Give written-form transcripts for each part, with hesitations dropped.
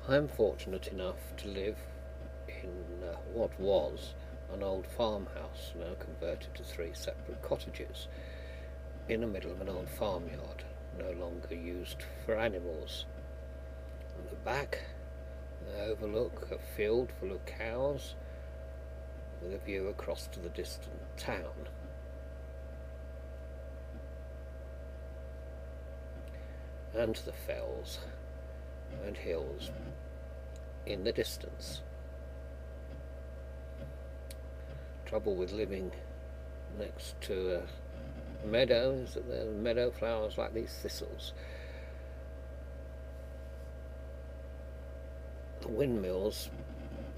I'm fortunate enough to live in what was an old farmhouse, now converted to three separate cottages, in the middle of an old farmyard, no longer used for animals. At the back, I overlook a field full of cows, with a view across to the distant town. And to the fells and hills in the distance. Trouble with living next to a meadow is that there are meadow flowers like these thistles. The windmills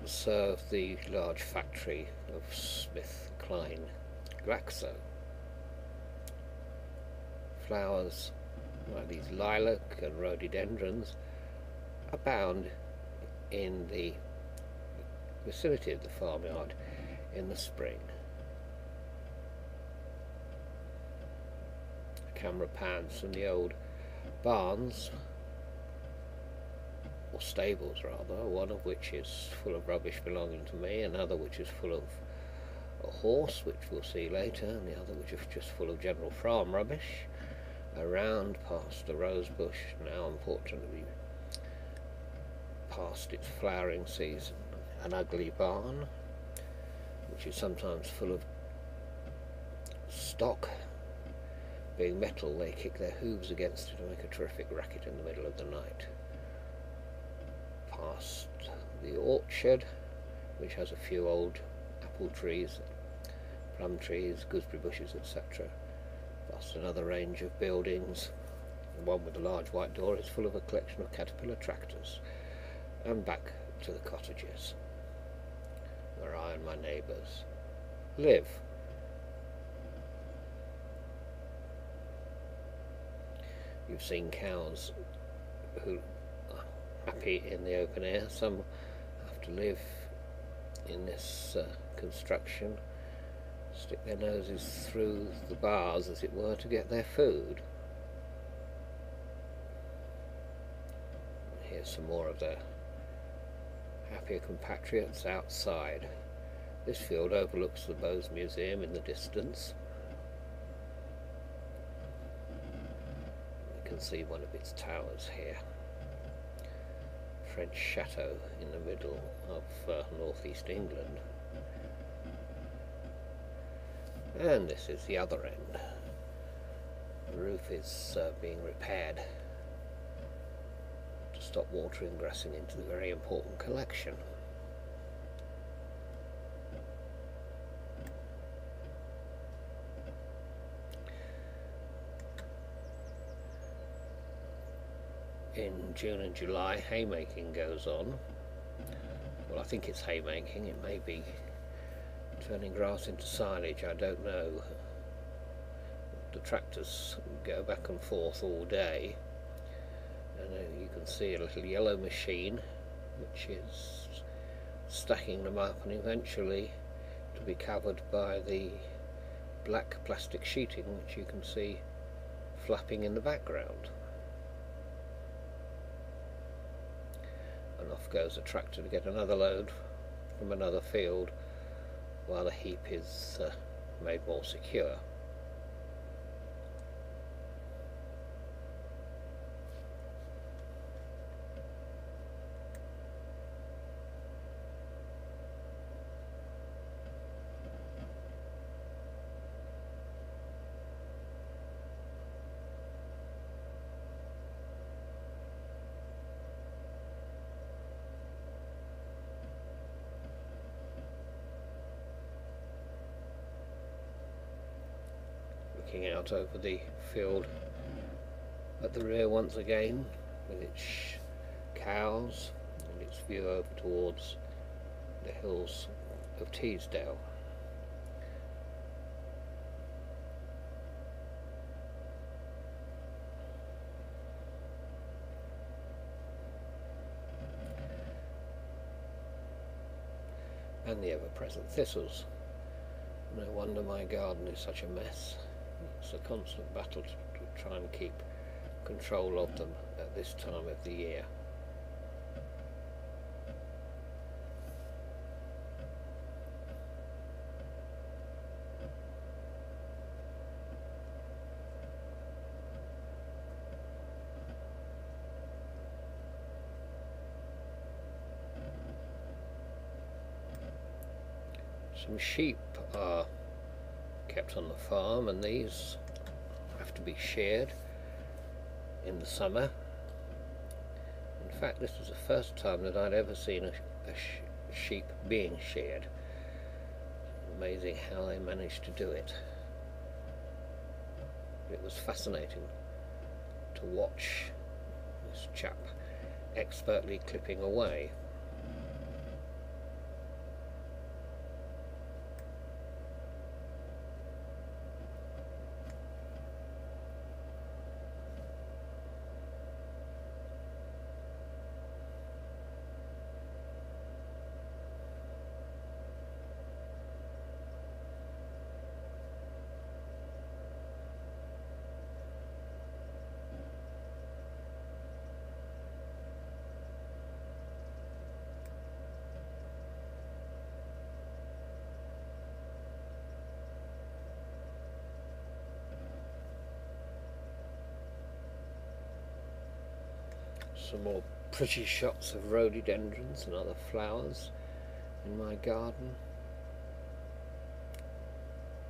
serve the large factory of Smith Klein Glaxo. Flowers like these lilac and rhododendrons abound in the vicinity of the farmyard in the spring. The camera pans from the old barns, or stables rather, one of which is full of rubbish belonging to me, another which is full of a horse, which we'll see later, and the other which is just full of general farm rubbish, around past the rose bush, now unfortunately past its flowering season, an ugly barn, which is sometimes full of stock. Being metal, they kick their hooves against it and make a terrific racket in the middle of the night. Past the orchard, which has a few old apple trees, plum trees, gooseberry bushes, etc. Past another range of buildings. The one with the large white door is full of a collection of Caterpillar tractors. And back to the cottages, where I and my neighbours live. You've seen cows who are happy in the open air. Some have to live in this construction, stick their noses through the bars, as it were, to get their food. Here's some more of their happier compatriots outside. This field overlooks the Bose Museum in the distance. You can see one of its towers here. French chateau in the middle of northeast England. And this is the other end. The roof is being repaired to stop water ingressing into the very important collection. In June and July, haymaking goes on. Well, I think it's haymaking. It may be turning grass into silage, I don't know. The tractors go back and forth all day, and you can see a little yellow machine which is stacking them up, and eventually to be covered by the black plastic sheeting which you can see flapping in the background. And off goes a tractor to get another load from another field while the heap is made more secure. Looking out over the field at the rear once again, with its cows and its view over towards the hills of Teesdale. And the ever-present thistles. No wonder my garden is such a mess. It's a constant battle to try and keep control of them at this time of the year. Some sheep are kept on the farm, and these have to be sheared in the summer. In fact, this was the first time that I'd ever seen a sheep being sheared. Amazing how they managed to do it. It was fascinating to watch this chap expertly clipping away. Some more pretty shots of rhododendrons and other flowers in my garden.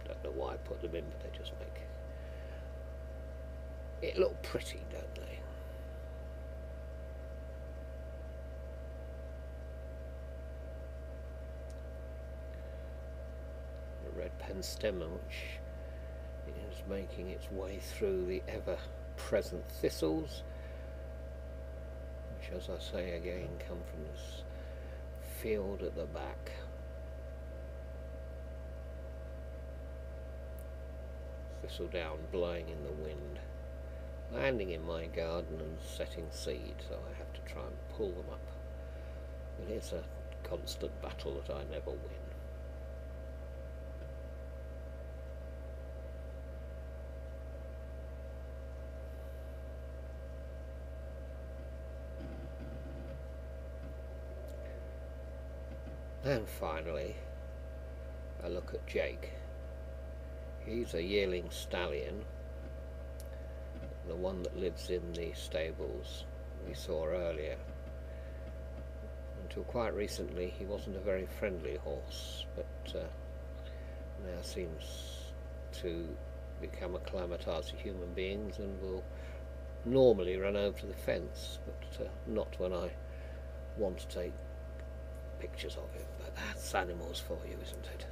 Don't know why I put them in, but they just make it look pretty, don't they? The red penstemon, which is making its way through the ever-present thistles, which, as I say again, come from this field at the back. Thistledown blowing in the wind, landing in my garden and setting seed, so I have to try and pull them up. But it's a constant battle that I never win. And finally, I look at Jake. He's a yearling stallion, the one that lives in the stables we saw earlier. Until quite recently he wasn't a very friendly horse, but now seems to become acclimatised to human beings and will normally run over to the fence, but not when I want to take pictures of him. But that's animals for you, isn't it?